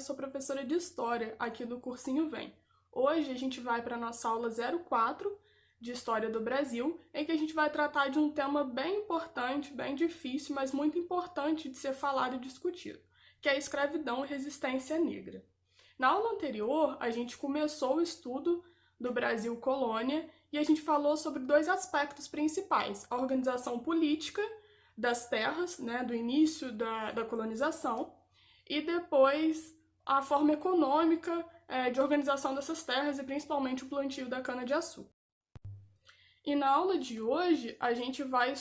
eu sou professora de História aqui do Cursinho Vem. Hoje a gente vai para a nossa aula 04 de História do Brasil, em que a gente vai tratar de um tema bem importante, bem difícil, mas muito importante de ser falado e discutido, que é a escravidão e resistência negra. Na aula anterior, a gente começou o estudo do Brasil colônia e a gente falou sobre dois aspectos principais: a organização política das terras, do início da colonização, e depois a forma econômica de organização dessas terras e principalmente o plantio da cana-de-açúcar. E na aula de hoje a gente vai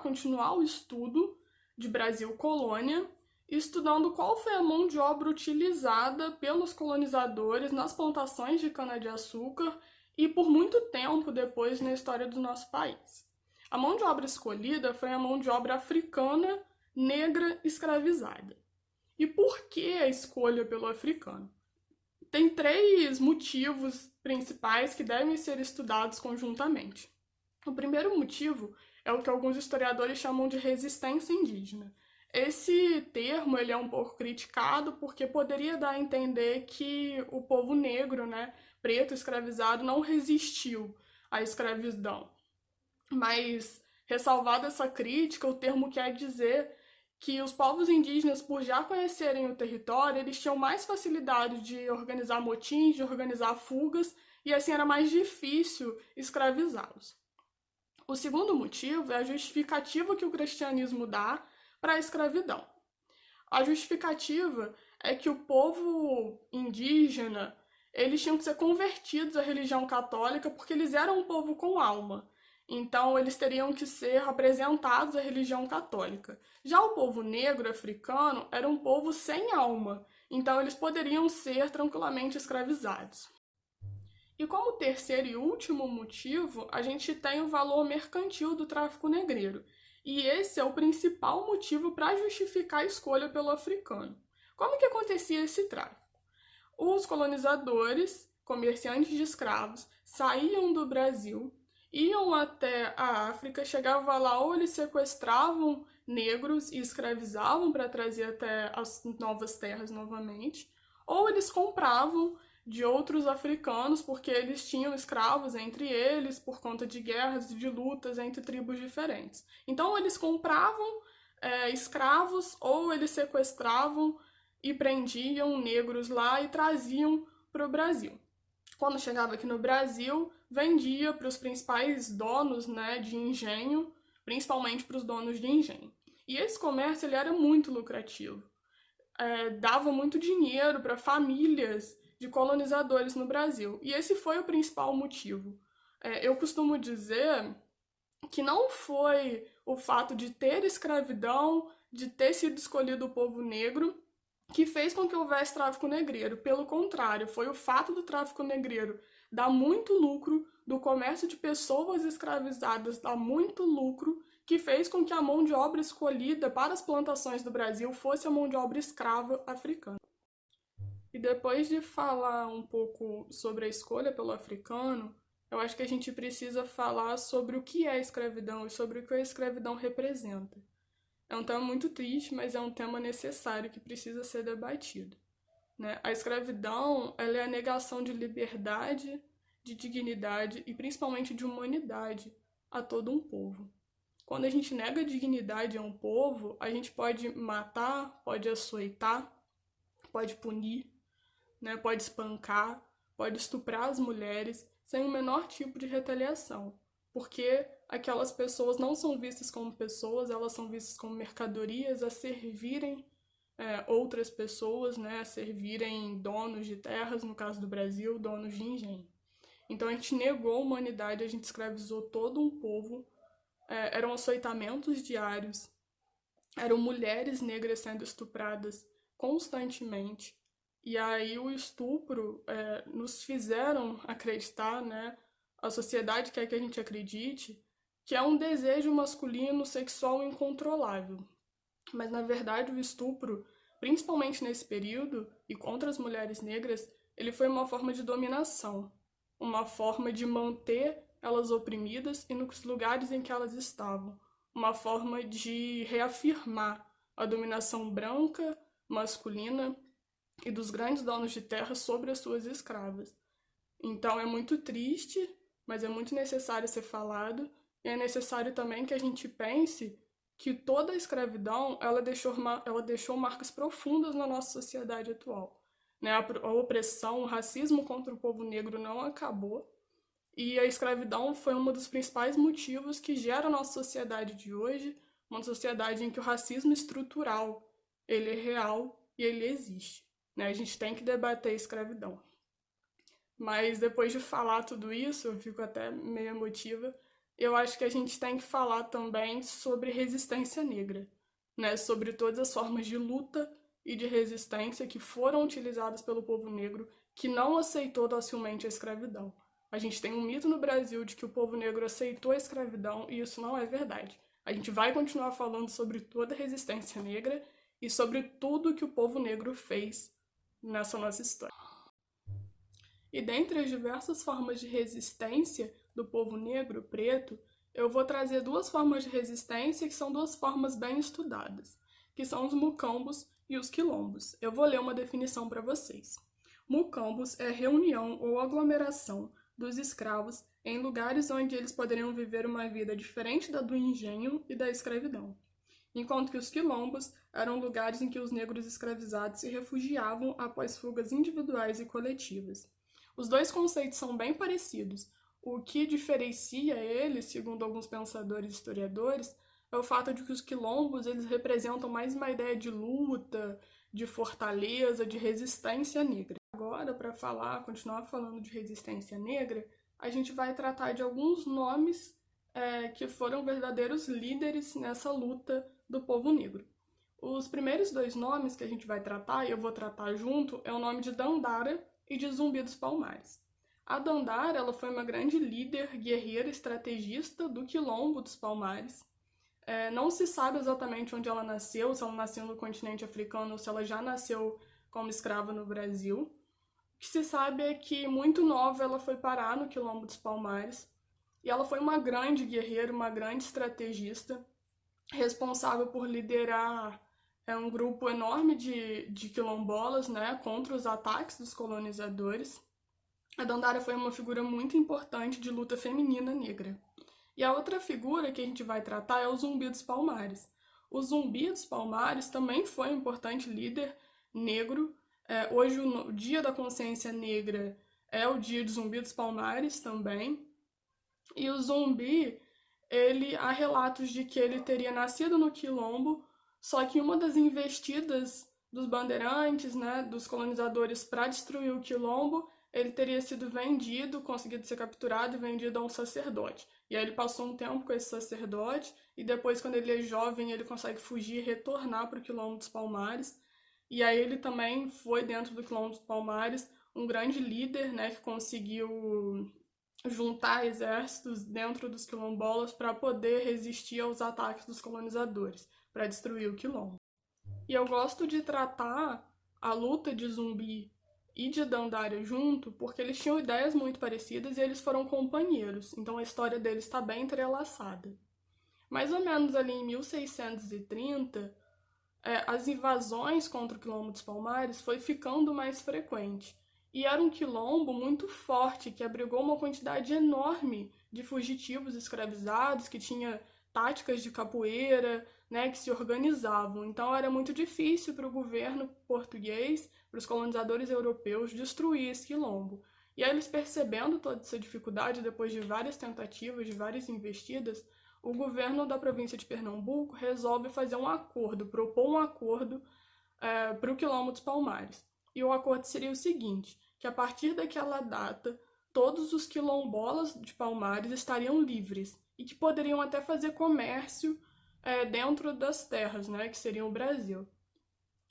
continuar o estudo de Brasil colônia, estudando qual foi a mão de obra utilizada pelos colonizadores nas plantações de cana-de-açúcar e por muito tempo depois na história do nosso país. A mão de obra escolhida foi a mão de obra africana negra escravizada. E por que a escolha pelo africano? Tem três motivos principais que devem ser estudados conjuntamente. O primeiro motivo é o que alguns historiadores chamam de resistência indígena. Esse termo ele é um pouco criticado porque poderia dar a entender que o povo negro, preto escravizado, não resistiu à escravidão. Mas, ressalvada essa crítica, o termo quer dizer que os povos indígenas, por já conhecerem o território, eles tinham mais facilidade de organizar motins, de organizar fugas, e assim era mais difícil escravizá-los. O segundo motivo é a justificativa que o cristianismo dá para a escravidão. A justificativa é que o povo indígena, eles tinham que ser convertidos à religião católica porque eles eram um povo com alma. Então, eles teriam que ser apresentados à religião católica. Já o povo negro africano era um povo sem alma, então eles poderiam ser tranquilamente escravizados. E como terceiro e último motivo, a gente tem o valor mercantil do tráfico negreiro. E esse é o principal motivo para justificar a escolha pelo africano. Como que acontecia esse tráfico? Os colonizadores, comerciantes de escravos, saíam do Brasil, iam até a África, chegavam lá ou eles sequestravam negros e escravizavam para trazer até as novas terras novamente, ou eles compravam de outros africanos porque eles tinham escravos entre eles por conta de guerras e de lutas entre tribos diferentes. Então eles compravam escravos ou eles sequestravam e prendiam negros lá e traziam para o Brasil. Quando chegava aqui no Brasil, vendia para os principais donos de engenho, principalmente para os donos de engenho. E esse comércio ele era muito lucrativo. Dava muito dinheiro para famílias de colonizadores no Brasil. E esse foi o principal motivo. Eu costumo dizer que não foi o fato de ter escravidão, de ter sido escolhido o povo negro, que fez com que houvesse tráfico negreiro. Pelo contrário, foi o fato do tráfico negreiro dar muito lucro, do comércio de pessoas escravizadas dar muito lucro, que fez com que a mão de obra escolhida para as plantações do Brasil fosse a mão de obra escrava africana. E depois de falar um pouco sobre a escolha pelo africano, eu acho que a gente precisa falar sobre o que é a escravidão e sobre o que a escravidão representa. É um tema muito triste, mas é um tema necessário que precisa ser debatido. A escravidão ela é a negação de liberdade, de dignidade e principalmente de humanidade a todo um povo. Quando a gente nega a dignidade a um povo, a gente pode matar, pode açoitar, pode punir, pode espancar, pode estuprar as mulheres sem o menor tipo de retaliação, porque aquelas pessoas não são vistas como pessoas, elas são vistas como mercadorias a servirem outras pessoas, a servirem donos de terras, no caso do Brasil, donos de engenho. Então a gente negou a humanidade, a gente escravizou todo um povo, eram açoitamentos diários, eram mulheres negras sendo estupradas constantemente. E aí o estupro nos fizeram acreditar, a sociedade quer que a gente acredite, que é um desejo masculino sexual incontrolável. Mas, na verdade, o estupro, principalmente nesse período, e contra as mulheres negras, ele foi uma forma de dominação, uma forma de manter elas oprimidas e nos lugares em que elas estavam, uma forma de reafirmar a dominação branca, masculina, e dos grandes donos de terra sobre as suas escravas. Então é muito triste, mas é muito necessário ser falado, e é necessário também que a gente pense que toda a escravidão ela deixou marcas profundas na nossa sociedade atual. Né? A opressão, o racismo contra o povo negro não acabou, e a escravidão foi um dos principais motivos que gera a nossa sociedade de hoje, uma sociedade em que o racismo estrutural ele é real e ele existe. Né? A gente tem que debater a escravidão. Mas depois de falar tudo isso, eu fico até meio emotiva. Eu acho que a gente tem que falar também sobre resistência negra, né? Sobre todas as formas de luta e de resistência que foram utilizadas pelo povo negro, que não aceitou docilmente a escravidão. A gente tem um mito no Brasil de que o povo negro aceitou a escravidão e isso não é verdade. A gente vai continuar falando sobre toda a resistência negra e sobre tudo que o povo negro fez nessa nossa história. E dentre as diversas formas de resistência do povo negro preto, eu vou trazer duas formas de resistência que são duas formas bem estudadas, que são os mucambos e os quilombos. Eu vou ler uma definição para vocês. Mucambos é reunião ou aglomeração dos escravos em lugares onde eles poderiam viver uma vida diferente da do engenho e da escravidão, enquanto que os quilombos eram lugares em que os negros escravizados se refugiavam após fugas individuais e coletivas. Os dois conceitos são bem parecidos. O que diferencia eles, segundo alguns pensadores e historiadores, é o fato de que os quilombos eles representam mais uma ideia de luta, de fortaleza, de resistência negra. Agora, para continuar falando de resistência negra, a gente vai tratar de alguns nomes que foram verdadeiros líderes nessa luta do povo negro. Os primeiros dois nomes que a gente vai tratar, e eu vou tratar junto, é o nome de Dandara e de Zumbi dos Palmares. A Dandara ela foi uma grande líder, guerreira, estrategista do Quilombo dos Palmares. Não se sabe exatamente onde ela nasceu, se ela nasceu no continente africano ou se ela já nasceu como escrava no Brasil. O que se sabe é que, muito nova, ela foi parar no Quilombo dos Palmares. E ela foi uma grande guerreira, uma grande estrategista, responsável por liderar um grupo enorme de quilombolas, né, contra os ataques dos colonizadores. A Dandara foi uma figura muito importante de luta feminina negra. E a outra figura que a gente vai tratar é o Zumbi dos Palmares. O Zumbi dos Palmares também foi um importante líder negro. Hoje, o Dia da Consciência Negra é o dia de Zumbi dos Palmares também. E o Zumbi, há relatos de que ele teria nascido no Quilombo, só que uma das investidas dos bandeirantes, né, dos colonizadores para destruir o Quilombo, ele teria sido vendido, conseguido ser capturado e vendido a um sacerdote. E aí ele passou um tempo com esse sacerdote, e depois, quando ele é jovem, ele consegue fugir e retornar para o Quilombo dos Palmares. E aí ele também foi, dentro do Quilombo dos Palmares, um grande líder, né, que conseguiu juntar exércitos dentro dos quilombolas para poder resistir aos ataques dos colonizadores, para destruir o quilombo. E eu gosto de tratar a luta de Zumbi e de Dandara junto, porque eles tinham ideias muito parecidas e eles foram companheiros, então a história deles está bem entrelaçada. Mais ou menos ali em 1630, as invasões contra o Quilombo dos Palmares foi ficando mais frequente. E era um quilombo muito forte, que abrigou uma quantidade enorme de fugitivos escravizados, que tinha táticas de capoeira, né, que se organizavam. Então era muito difícil para o governo português, para os colonizadores europeus, destruir esse quilombo. E aí eles, percebendo toda essa dificuldade, depois de várias tentativas, de várias investidas, o governo da província de Pernambuco resolve fazer um acordo, propor um acordo para o Quilombo dos Palmares. E o acordo seria o seguinte, que a partir daquela data, todos os quilombolas de Palmares estariam livres e que poderiam até fazer comércio dentro das terras, né, que seriam o Brasil.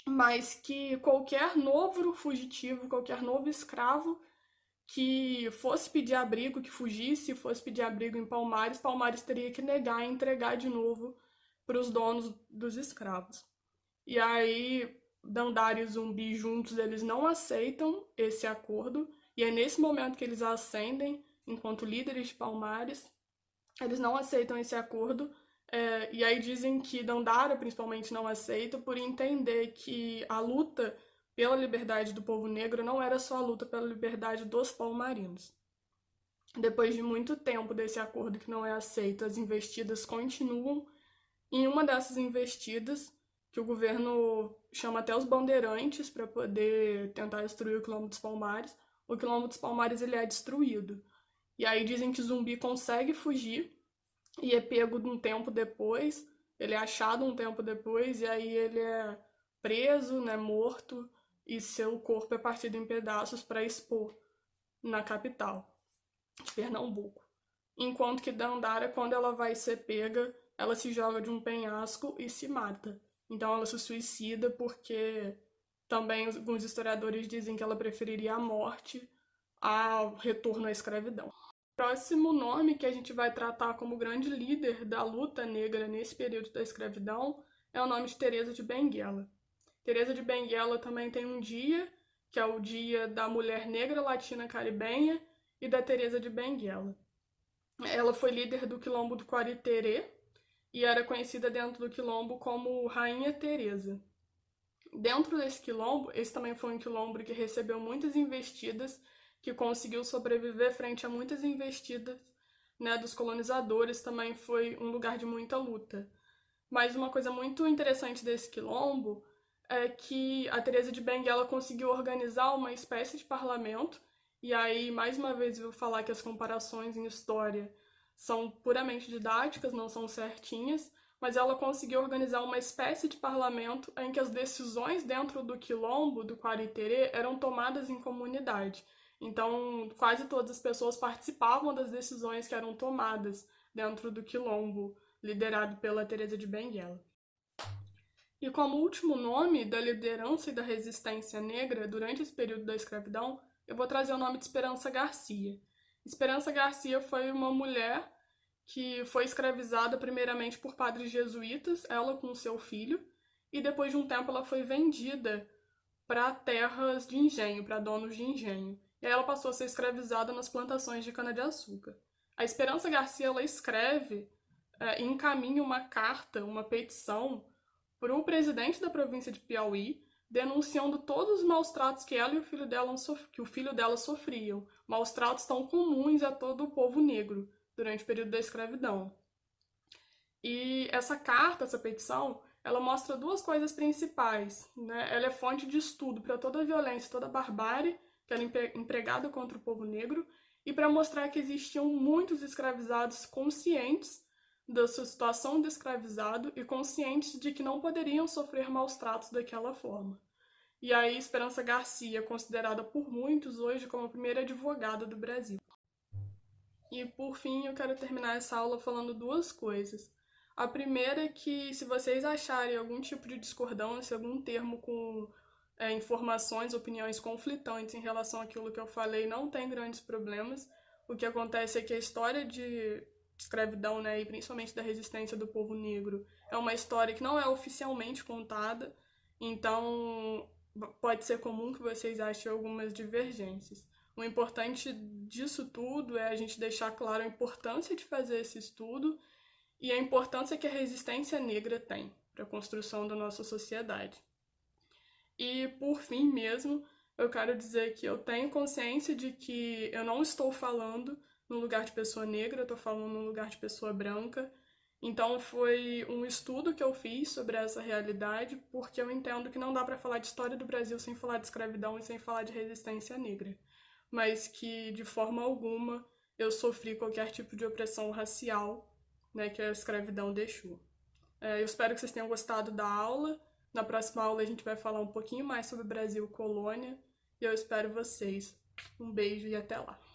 Mas que qualquer novo fugitivo, qualquer novo escravo que fosse pedir abrigo, que fugisse, fosse pedir abrigo em Palmares, Palmares teria que negar e entregar de novo para os donos dos escravos. E aí, Dandara e Zumbi juntos, eles não aceitam esse acordo, e é nesse momento que eles ascendem enquanto líderes de Palmares. Eles não aceitam esse acordo, e aí dizem que Dandara, principalmente, não aceita por entender que a luta pela liberdade do povo negro não era só a luta pela liberdade dos palmarinos. Depois de muito tempo desse acordo que não é aceito, as investidas continuam. Em uma dessas investidas, que o governo chama até os bandeirantes para poder tentar destruir o Quilombo dos Palmares, o Quilombo dos Palmares ele é destruído. E aí dizem que Zumbi consegue fugir e é pego um tempo depois, ele é achado um tempo depois, e aí ele é preso, né, morto, e seu corpo é partido em pedaços para expor na capital de Pernambuco. Enquanto que Dandara, quando ela vai ser pega, ela se joga de um penhasco e se mata. Então ela se suicida porque também alguns historiadores dizem que ela preferiria a morte ao retorno à escravidão. O próximo nome que a gente vai tratar como grande líder da luta negra nesse período da escravidão é o nome de Teresa de Benguela. Teresa de Benguela também tem um dia, que é o Dia da Mulher Negra Latina Caribenha e da Teresa de Benguela. Ela foi líder do Quilombo do Quariterê e era conhecida dentro do Quilombo como Rainha Teresa. Dentro desse quilombo, esse também foi um quilombo que recebeu muitas investidas, que conseguiu sobreviver frente a muitas investidas, né, dos colonizadores, também foi um lugar de muita luta. Mas uma coisa muito interessante desse quilombo é que a Teresa de Benguela conseguiu organizar uma espécie de parlamento, e aí, mais uma vez, eu vou falar que as comparações em história são puramente didáticas, não são certinhas, mas ela conseguiu organizar uma espécie de parlamento em que as decisões dentro do quilombo, do Quariterê, eram tomadas em comunidade. Então, quase todas as pessoas participavam das decisões que eram tomadas dentro do quilombo, liderado pela Teresa de Benguela. E como último nome da liderança e da resistência negra durante esse período da escravidão, eu vou trazer o nome de Esperança Garcia. Esperança Garcia foi uma mulher que foi escravizada primeiramente por padres jesuítas, ela com seu filho, e depois de um tempo ela foi vendida para terras de engenho, para donos de engenho. E aí ela passou a ser escravizada nas plantações de cana-de-açúcar. A Esperança Garcia ela escreve e encaminha uma carta, uma petição, para o presidente da província de Piauí, denunciando todos os maus tratos que ela e o filho dela sofriam, maus tratos tão comuns a todo o povo negro durante o período da escravidão. E essa carta, essa petição, ela mostra duas coisas principais, né? Ela é fonte de estudo para toda a violência, toda a barbárie que era empregada contra o povo negro e para mostrar que existiam muitos escravizados conscientes da sua situação de escravizado e conscientes de que não poderiam sofrer maus tratos daquela forma. E aí, Esperança Garcia é considerada por muitos hoje como a primeira advogada do Brasil. E por fim, eu quero terminar essa aula falando duas coisas. A primeira é que, se vocês acharem algum tipo de discordância, algum termo com informações, opiniões conflitantes em relação àquilo que eu falei, não tem grandes problemas. O que acontece é que a história de escravidão, né, e principalmente da resistência do povo negro, é uma história que não é oficialmente contada, então pode ser comum que vocês achem algumas divergências. O importante disso tudo é a gente deixar claro a importância de fazer esse estudo e a importância que a resistência negra tem para a construção da nossa sociedade. E, por fim mesmo, eu quero dizer que eu tenho consciência de que eu não estou falando no lugar de pessoa negra, eu estou falando no lugar de pessoa branca. Então, foi um estudo que eu fiz sobre essa realidade, porque eu entendo que não dá para falar de história do Brasil sem falar de escravidão e sem falar de resistência negra, mas que, de forma alguma, eu sofri qualquer tipo de opressão racial, né, que a escravidão deixou. Eu espero que vocês tenham gostado da aula. Na próxima aula a gente vai falar um pouquinho mais sobre o Brasil colônia e eu espero vocês. Um beijo e até lá!